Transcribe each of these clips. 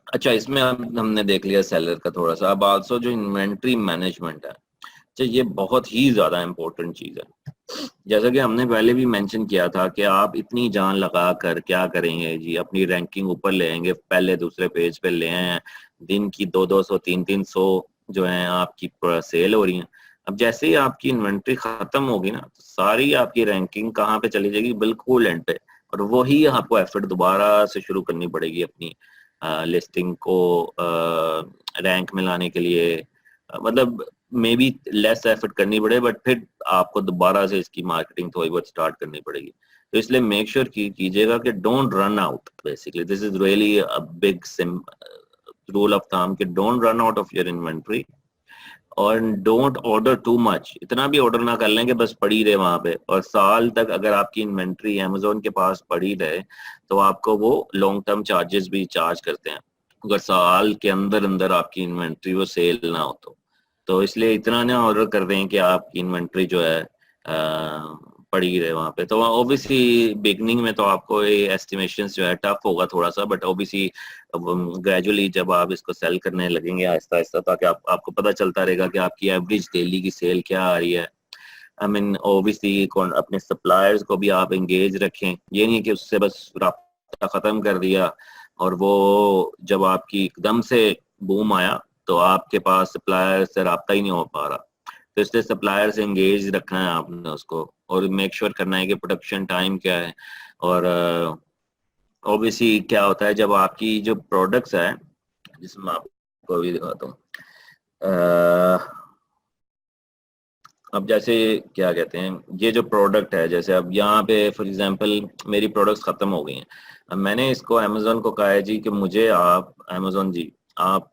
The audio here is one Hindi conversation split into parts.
अच्छा, इसमें हमने देख लिया सेलर का थोड़ा सा, अब आल्सो जो इन्वेंट्री मैनेजमेंट है, अच्छा ये बहुत ही ज्यादा इम्पोर्टेंट चीज है। जैसा कि हमने पहले भी मेंशन किया था कि आप इतनी जान लगा कर क्या करेंगे जी, अपनी रैंकिंग ऊपर ले आएंगे, पहले दूसरे पेज पे ले आए हैं, दिन की 200 300 जो है आपकी सेल हो रही है। अब जैसे ही आपकी इन्वेंट्री खत्म होगी ना, तो सारी आपकी रैंकिंग कहाँ पे चली जाएगी, बिल्कुल एंड पे। और वही आपको एफर्ट दोबारा से शुरू करनी पड़ेगी अपनी लिस्टिंग को रैंक में लाने के लिए। मतलब मे बी लेस एफर्ट करनी पड़े, बट फिर आपको दोबारा से इसकी मार्केटिंग थोड़ी बहुत स्टार्ट करनी पड़ेगी। तो इसलिए मेक श्योर कीजिएगा कि don't run out, basically this is really a big rule of thumb कि don't run out of your inventory, और डोंट ऑर्डर टू मच। इतना भी ऑर्डर ना कर लें कि बस पड़ी रहे वहां पे, और साल तक अगर आपकी इन्वेंट्री अमेजोन के पास पड़ी रहे तो आपको वो लॉन्ग टर्म चार्जेस भी चार्ज करते हैं, अगर साल के अंदर अंदर आपकी इन्वेंट्री वो सेल ना हो तो इसलिए इतना ना ऑर्डर कर दें कि आपकी इन्वेंट्री जो है पड़ी रहे वहां पे। तो ऑब्वियसली बिगनिंग में तो आपको ये एस्टिमेशंस जो है टफ होगा थोड़ा सा, बट ऑब्वियसली ग्रेजुअली जब आप इसको सेल करने लगेंगे आहिस्ता आहिस्ता, ताकि आपको पता चलता रहेगा कि आपकी एवरेज डेली की सेल क्या आ रही है। आई मीन ऑब्वियसली अपने सप्लायर्स को भी आप एंगेज रखें, ये नहीं कि उससे बस राब्ता खत्म कर दिया और वो जब आपकी एकदम से बूम आया तो आपके पास सप्लायर से राब्ता ही नहीं हो पा रहा। तो इसलिए सप्लायर से एंगेज रखना है आपने उसको, और मेक श्योर करना है कि प्रोडक्शन टाइम क्या है। और ऑब्वियसली क्या होता है जब आपकी जो प्रोडक्ट्स है, जिसमें आपको अभी दिखाता हूँ, अब जैसे क्या कहते हैं, ये जो प्रोडक्ट है, जैसे अब यहाँ पे फॉर एग्जांपल मेरी प्रोडक्ट्स खत्म हो गई हैं। अब मैंने इसको अमेजोन को कहा है जी कि मुझे आप अमेजोन जी आप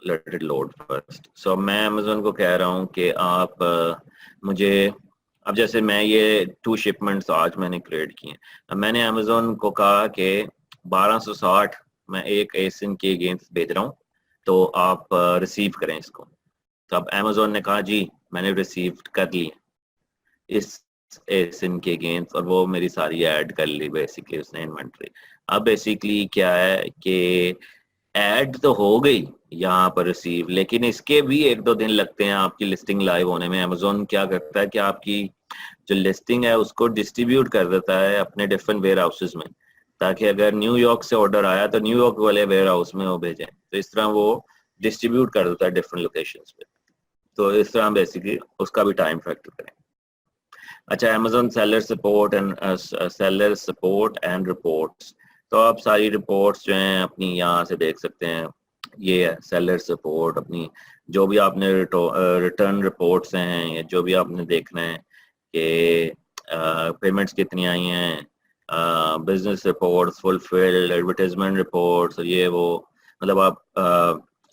लेट इट लोड फर्स्ट। सो मैं अमेजोन को कह रहा हूँ कि आप मुझे, अब जैसे मैं ये 2 शिपमेंट्स आज मैंने क्रिएट किए हैं। अब मैंने अमेजोन को कहा कि 1260 मैं एक एसिन के अगेंस्ट भेज रहा हूँ, तो आप रिसीव करें इसको। तो अब अमेजोन ने कहा जी मैंने रिसीव कर ली इस एसिन के अगेंस्ट, और वो मेरी सारी ऐड कर ली बेसिकली उसने इन्वेंट्री। अब बेसिकली क्या है कि ऐड तो हो गई यहाँ पर रिसीव, लेकिन इसके भी 1-2 दिन लगते हैं आपकी लिस्टिंग लाइव होने में। अमेजोन क्या करता है कि आपकी जो लिस्टिंग है उसको डिस्ट्रीब्यूट कर देता है अपने डिफरेंट वेयर हाउसेज में, ताकि अगर न्यूयॉर्क से ऑर्डर आया तो न्यूयॉर्क वाले वेयर हाउस में वो भेजें। तो इस तरह वो डिस्ट्रीब्यूट कर देता है डिफरेंट लोकेशंस पे। तो इस तरह बेसिकली उसका भी टाइम फैक्टर करें। अच्छा, Amazon seller support and reports, तो आप सारी रिपोर्ट्स जो हैं अपनी यहाँ से देख सकते हैं। ये है सेलर सपोर्ट, अपनी जो भी आपने रिटर्न रिपोर्ट्स हैं या जो भी आपने देखना है कि पेमेंट्स कितनी आई हैं, business reports, fulfilled advertisement reports, ये वो, मतलब आप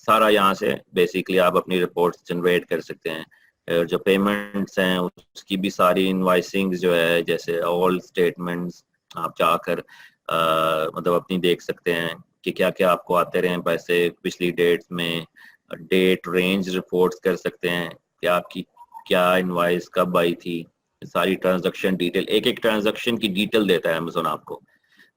सारा यहाँ से बेसिकली आप अपनी रिपोर्ट्स जनरेट कर सकते हैं। और जो पेमेंट्स हैं उसकी भी सारी इनवाइसिंग जो है, जैसे ऑल स्टेटमेंट्स आप जाकर मतलब अपनी देख सकते हैं कि क्या क्या आपको आते रहे पैसे पिछली डेट्स में। डेट रेंज रिपोर्ट्स कर सकते हैं कि आपकी क्या इनवाइस कब आई थी, सारी ट्रांजैक्शन डिटेल, एक एक ट्रांजैक्शन की डिटेल देता है अमेजोन आपको।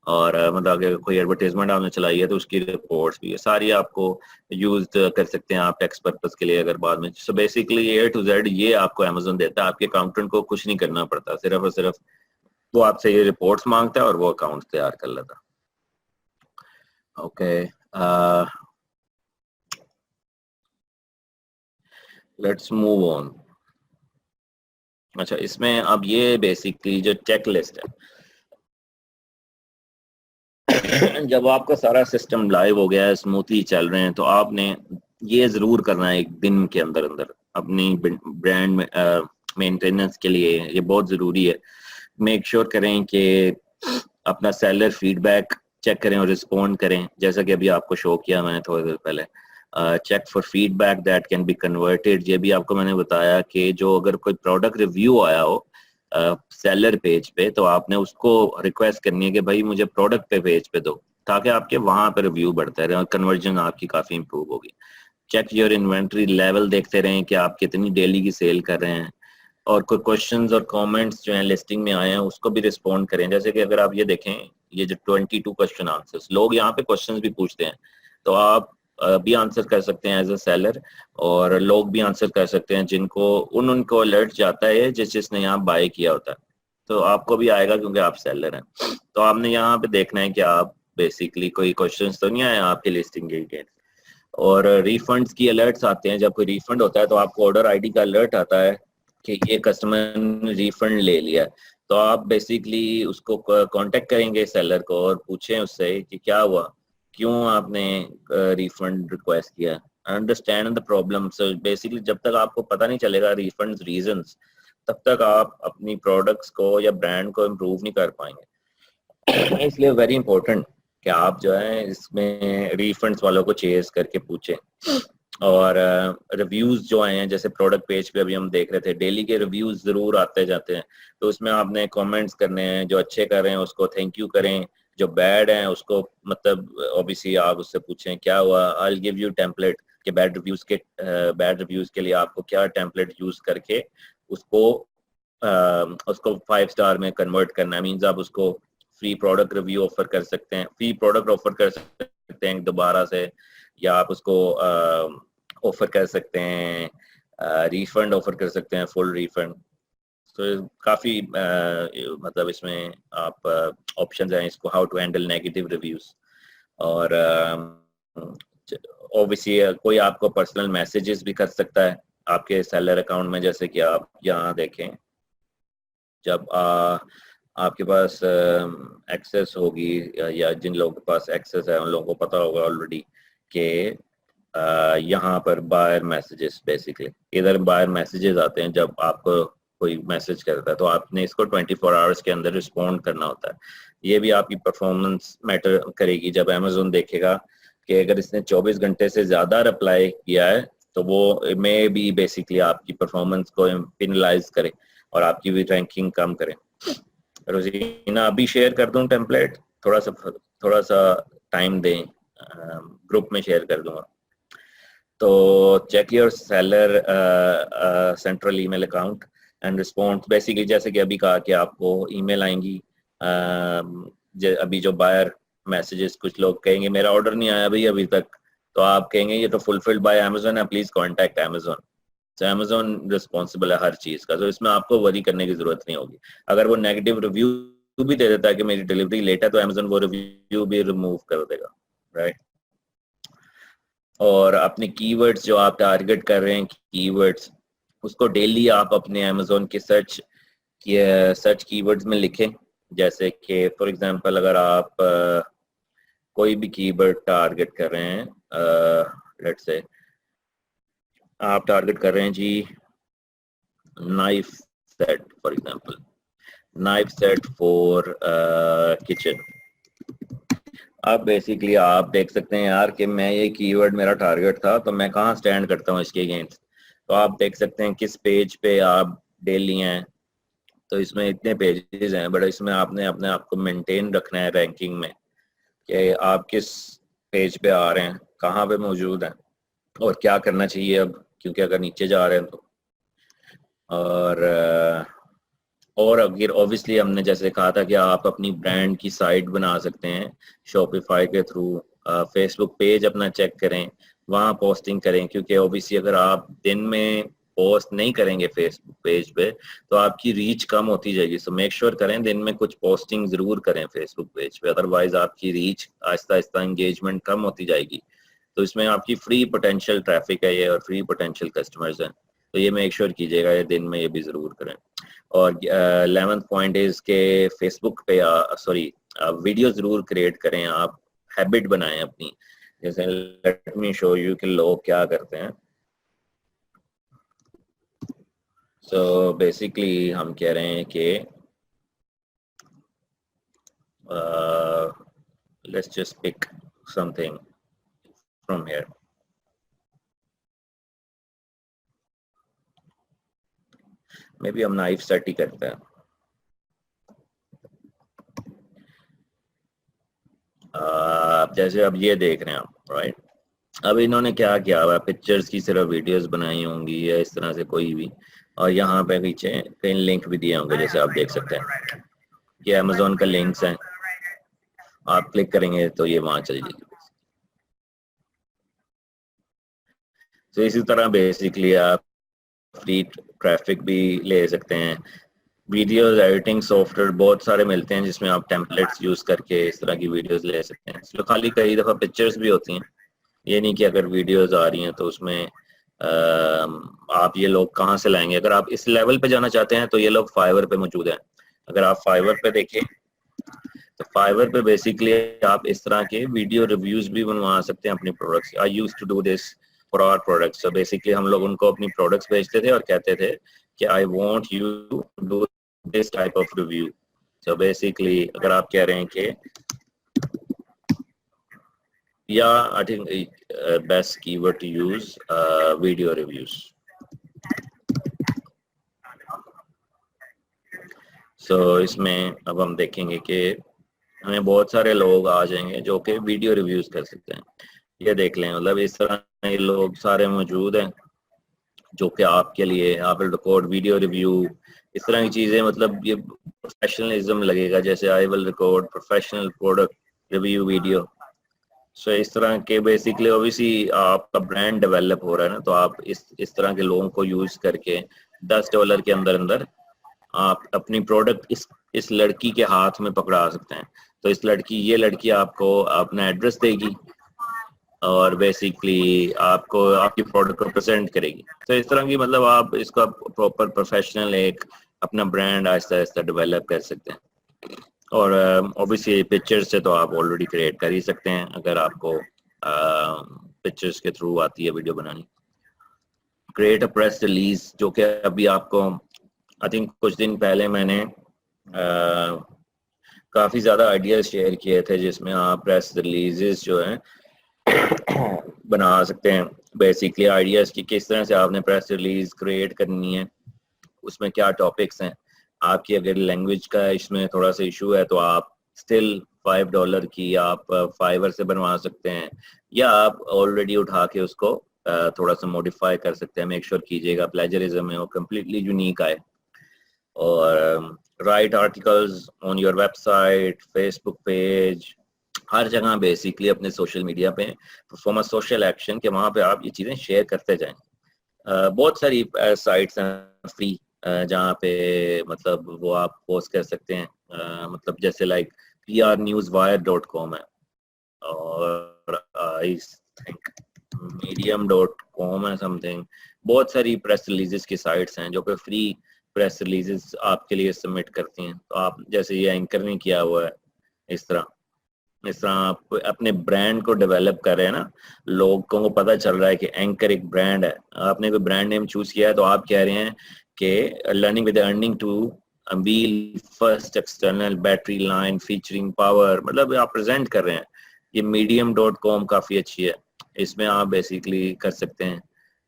और मतलब अगर कोई एडवर्टाइजमेंट आपने चलाई है तो उसकी रिपोर्ट्स भी है सारी, आपको यूज कर सकते हैं आप टैक्स पर्पस के लिए अगर बाद में। So basically A to Z ये आपको अमेजोन देता है, आपके अकाउंटेंट को कुछ नहीं करना पड़ता, सिर्फ और सिर्फ वो आपसे ये रिपोर्ट्स मांगता है और वो अकाउंट तैयार कर लेता। Okay, let's move on. अच्छा, इसमें अब ये बेसिकली जो चेक लिस्ट है जब आपका सारा सिस्टम लाइव हो गया है, स्मूथली चल रहे हैं, तो आपने ये जरूर करना है एक दिन के अंदर अंदर अपनी ब्रांड मेंटेनेंस के लिए, ये बहुत जरूरी है। मेक श्योर करें कि अपना सेलर फीडबैक चेक करें और रिस्पॉन्ड करें, जैसा कि अभी आपको शो किया मैंने थोड़ी देर पहले। Check for feedback that can be converted, ये भी आपको मैंने बताया कि जो अगर कोई प्रोडक्ट रिव्यू आया हो सेलर पेज पे, तो आपने उसको रिक्वेस्ट करनी है कि भाई मुझे प्रोडक्ट पे पेज पे दो, ताकि आपके वहां पर रिव्यू बढ़ता रहे और कन्वर्जन आपकी काफी इंप्रूव होगी। चेक योर इन्वेंट्री लेवल, देखते रहें कि आप कितनी डेली की सेल कर रहे हैं। और कोई क्वेश्चंस और कमेंट्स जो हैं लिस्टिंग में आए हैं उसको भी रिस्पॉन्ड करें। जैसे कि अगर आप ये देखें ये जो 22 क्वेश्चन आंसर्स, लोग यहाँ पे क्वेश्चंस भी पूछते हैं, तो आप भी आंसर कर सकते हैं एज अ सेलर, और लोग भी आंसर कर सकते हैं जिनको उनको अलर्ट जाता है जिसने यहाँ बाय किया होता है, तो आपको भी आएगा क्योंकि आप सेलर हैं। तो आपने यहाँ पे देखना है कि आप बेसिकली कोई क्वेश्चंस तो नहीं आए आपके लिस्टिंग के। और रिफंड्स की अलर्ट्स आते हैं, जब कोई रिफंड होता है तो आपको ऑर्डर आईडी का अलर्ट आता है कि ये कस्टमर ने रिफंड ले लिया, तो आप बेसिकली उसको कांटेक्ट करेंगे सेलर को और पूछें उससे कि क्या हुआ, क्यों आपने रिफंड रिक्वेस्ट किया, understand the problem. So basically जब तक आपको पता नहीं चलेगा रिफंड रीजंस, तब तक आप अपनी प्रोडक्ट्स को या ब्रांड को इम्प्रूव नहीं कर पाएंगे। इसलिए वेरी इंपॉर्टेंट कि आप जो है इसमें रिफंड्स वालों को चेज करके पूछें। और रिव्यूज जो आए हैं, जैसे प्रोडक्ट पेज पे अभी हम देख रहे थे, डेली के रिव्यूज जरूर आते जाते हैं, तो उसमें आपने कमेंट्स करने हैं, जो अच्छे कर रहे हैं उसको थैंक यू करें, जो बैड हैं उसको मतलब ऑब्वियसली आप उससे पूछें क्या हुआ, I will give you template कि बैड रिव्यूज के लिए आपको क्या टेम्पलेट यूज करके उसको 5 स्टार में कन्वर्ट करना है। मींस आप उसको फ्री प्रोडक्ट रिव्यू ऑफर कर सकते हैं, फ्री प्रोडक्ट ऑफर कर सकते हैं दोबारा से, या आप उसको ऑफर कर सकते हैं, रिफंड ऑफर कर सकते हैं, फुल रिफंड। तो काफ़ी मतलब इसमें आप ऑप्शंस हैं इसको how to handle negative reviews. और ऑब्वियसली कोई आपको पर्सनल मैसेजेस भी कर सकता है आपके सेलर अकाउंट में, जैसे कि आप यहाँ देखें, जब आपके पास एक्सेस होगी या जिन लोगों के पास एक्सेस है उन लोगों को पता होगा ऑलरेडी कि यहाँ पर बायर मैसेजेस, बेसिकली इधर बायर मैसेजेस आते हैं जब आपको कोई मैसेज करता है, तो आपने इसको 24 आवर्स के अंदर रिस्पॉन्ड करना होता है। ये भी आपकी परफॉर्मेंस मैटर करेगी। जब अमेजोन देखेगा कि अगर इसने 24 घंटे से ज़्यादा रिप्लाई किया है तो वो मे भी बेसिकली आपकी परफॉर्मेंस को पेनलाइज करे और आपकी भी रैंकिंग कम करे। रोजीना अभी शेयर कर दूं टेम्पलेट, थोड़ा सा टाइम दें, ग्रुप में शेयर कर दूंगा। तो check your seller central email account and response, basically जैसे कि अभी कहा कि आपको ईमेल आएंगी, अभी जो बायर मैसेजेस, कुछ लोग कहेंगे मेरा ऑर्डर नहीं आया भाई अभी तक, तो आप कहेंगे ये तो फुलफिल्ड बाय अमेजोन है, प्लीज कॉन्टैक्ट अमेजोन। तो अमेजोन रिस्पॉन्सिबल है हर चीज का, तो इसमें आपको वरी करने की जरूरत नहीं होगी। अगर वो नेगेटिव रिव्यू भी दे देता है कि मेरी डिलीवरी लेट है, तो अमेजोन वो रिव्यू भी रिमूव कर देगा, राइट। और अपने कीवर्ड्स जो आप टारगेट कर रहे हैं, कीवर्ड्स उसको डेली आप अपने अमेजोन के सर्च कीवर्ड्स में लिखें। जैसे कि फॉर एग्जांपल अगर आप कोई भी कीवर्ड टारगेट कर रहे हैं, लेट्स से आप टारगेट कर रहे हैं जी knife set, for example knife set for kitchen, आप बेसिकली आप देख सकते हैं यार कि मैं ये कीवर्ड मेरा टारगेट था, तो मैं कहाँ स्टैंड करता हूँ इसके अगेंस्ट। तो आप देख सकते हैं किस पेज पे आप डेली हैं, तो इसमें इतने पेजेस हैं, बट इसमें आपने अपने आप को मेंटेन रखना है रैंकिंग में कि आप किस पेज पे आ रहे हैं, कहाँ पे मौजूद हैं और क्या करना चाहिए अब, क्योंकि अगर नीचे जा रहे हैं तो। और अगर ऑब्वियसली हमने जैसे कहा था कि आप अपनी ब्रांड की साइट बना सकते हैं शॉपिफाई के थ्रू, फेसबुक पेज अपना चेक करें, वहाँ पोस्टिंग करें, क्योंकि ऑब्वियसली अगर आप दिन में पोस्ट नहीं करेंगे फेसबुक पेज पे तो आपकी रीच कम होती जाएगी। सो मेक श्योर करें दिन में कुछ पोस्टिंग जरूर करें फेसबुक पेज पे, अदरवाइज आपकी रीच आहिस्ता आहिस्ता एंगेजमेंट कम होती जाएगी। तो इसमें आपकी फ्री पोटेंशियल ट्रैफिक है ये और फ्री पोटेंशियल कस्टमर्स हैं, तो ये मेक श्योर कीजिएगा ये दिन में ये भी जरूर करें। और 11th पॉइंट इज के फेसबुक पे वीडियो जरूर क्रिएट करें, आप हैबिट बनाएं अपनी। जैसे लेट मी शो यू कि लोग क्या करते हैं। सो बेसिकली हम कह रहे हैं कि let's just pick something from here. Maybe हम नाइफ सेट ही करते हैं। जैसे अब ये देख रहे हैं आप, राइट। अब इन्होंने क्या किया हुआ, पिक्चर्स की सिर्फ वीडियोस बनाई होंगी या इस तरह से कोई भी, और यहाँ पे पीछे कई लिंक भी दिए होंगे, जैसे आप देख सकते हैं ये अमेजोन का लिंक्स हैं। आप क्लिक करेंगे तो ये वहां चली जाएगी। तो इसी तरह बेसिकली आप फ्री ट्रैफिक भी ले सकते हैं। वीडियोस एडिटिंग सॉफ्टवेयर बहुत सारे मिलते हैं जिसमें आप टेम्पलेट्स यूज करके इस तरह की वीडियोस ले सकते हैं। इसमें खाली कई दफ़ा पिक्चर्स भी होती हैं, ये नहीं कि अगर वीडियोस आ रही हैं तो उसमें आप ये लोग कहाँ से लाएंगे। अगर आप इस लेवल पे जाना चाहते हैं तो ये लोग फाइवर पे मौजूद हैं। अगर आप फाइवर पे देखें तो फाइवर पे बेसिकली आप इस तरह के वीडियो रिव्यूज भी बनवा सकते हैं अपनी products. I use to do this for our products. So basically हम लोग उनको अपनी प्रोडक्ट्स भेजते थे और कहते थे कि I want you to do this type of review. So basically अगर आप कह रहे हैं कि I think best keyword to use video reviews. So इसमें अब हम देखेंगे कि हमें बहुत सारे लोग आ जाएंगे जो कि वीडियो रिव्यूज कर सकते हैं। ये देख लें, मतलब इस तरह लोग सारे मौजूद हैं जो कि आपके लिए आप रिकॉर्ड वीडियो रिव्यू इस तरह की चीज़ें, मतलब ये प्रोफेशनलिज्म लगेगा। जैसे I will record professional product review video. So इस तरह के बेसिकली ओबियसली आपका ब्रांड डेवलप हो रहा है ना, तो आप इस तरह के लोगों को यूज करके $10 के अंदर अंदर आप अपनी प्रोडक्ट इस लड़की के हाथ में पकड़ा सकते हैं। तो ये लड़की आपको अपना एड्रेस देगी और बेसिकली आपको आपकी प्रोडक्ट को प्रेजेंट करेगी। तो इस तरह की मतलब आप इसका प्रॉपर प्रोफेशनल एक अपना ब्रांड आहिस्ता आहिस्ता डेवलप कर सकते हैं। और ऑब्वियसली पिक्चर से तो आप ऑलरेडी क्रिएट कर ही सकते हैं अगर आपको पिक्चर्स के थ्रू आती है वीडियो बनानी। क्रिएट अ प्रेस रिलीज, जो कि अभी आपको आई थिंक कुछ दिन पहले मैंने काफ़ी ज़्यादा आइडियाज शेयर किए थे जिसमें आप प्रेस रिलीजेस जो हैं बना सकते हैं। बेसिकली आइडियाज़ की किस तरह से आपने प्रेस रिलीज क्रिएट करनी है, उसमें क्या टॉपिक्स हैं आपकी। अगर लैंग्वेज का इसमें थोड़ा सा इशू है तो आप स्टिल $5 की आप फाइवर से बनवा सकते हैं, या आप ऑलरेडी उठा के उसको थोड़ा सा मॉडिफाई कर सकते हैं। मेक श्योर कीजिएगा प्लेजरिज्म है वो कम्प्लीटली यूनिक आए। और write articles on your website, Facebook page, हर जगह बेसिकली अपने सोशल मीडिया पे परफॉर्म अ सोशल एक्शन के वहाँ पे आप ये चीज़ें शेयर करते जाएं। बहुत सारी साइट्स हैं फ्री जहाँ पे मतलब वो आप पोस्ट कर सकते हैं, मतलब जैसे लाइक prnewswire.com है, और आई थिंक medium.com है समथिंग। बहुत सारी प्रेस रिलीजेस की साइट्स हैं जो कि फ्री प्रेस रिलीजेस आपके लिए सबमिट करती हैं। तो आप जैसे ये एंकर ने किया हुआ है, इस तरह आप अपने ब्रांड को डेवलप कर रहे हैं ना, लोगों को पता चल रहा है कि एंकर एक ब्रांड है। आपने कोई ब्रांड नेम चूज किया है तो आप कह रहे हैं कि learning with earning two wheel first external battery line featuring power, मतलब आप प्रेजेंट कर रहे हैं। ये medium.com काफ़ी अच्छी है, इसमें आप बेसिकली कर सकते हैं।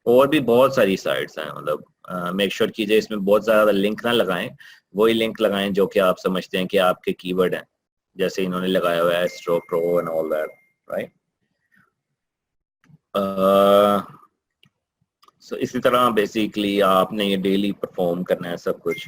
और भी बहुत सारी साइट्स हैं, मतलब मेक श्योर कीजिए इसमें बहुत ज़्यादा लिंक ना लगाएं, वही लिंक लगाएं जो कि आप समझते हैं कि आपके कीवर्ड हैं, जैसे इन्होंने लगाया हुआ है Astro Pro and all that, right. So इसी तरह बेसिकली आपने ये डेली परफॉर्म करना है सब कुछ।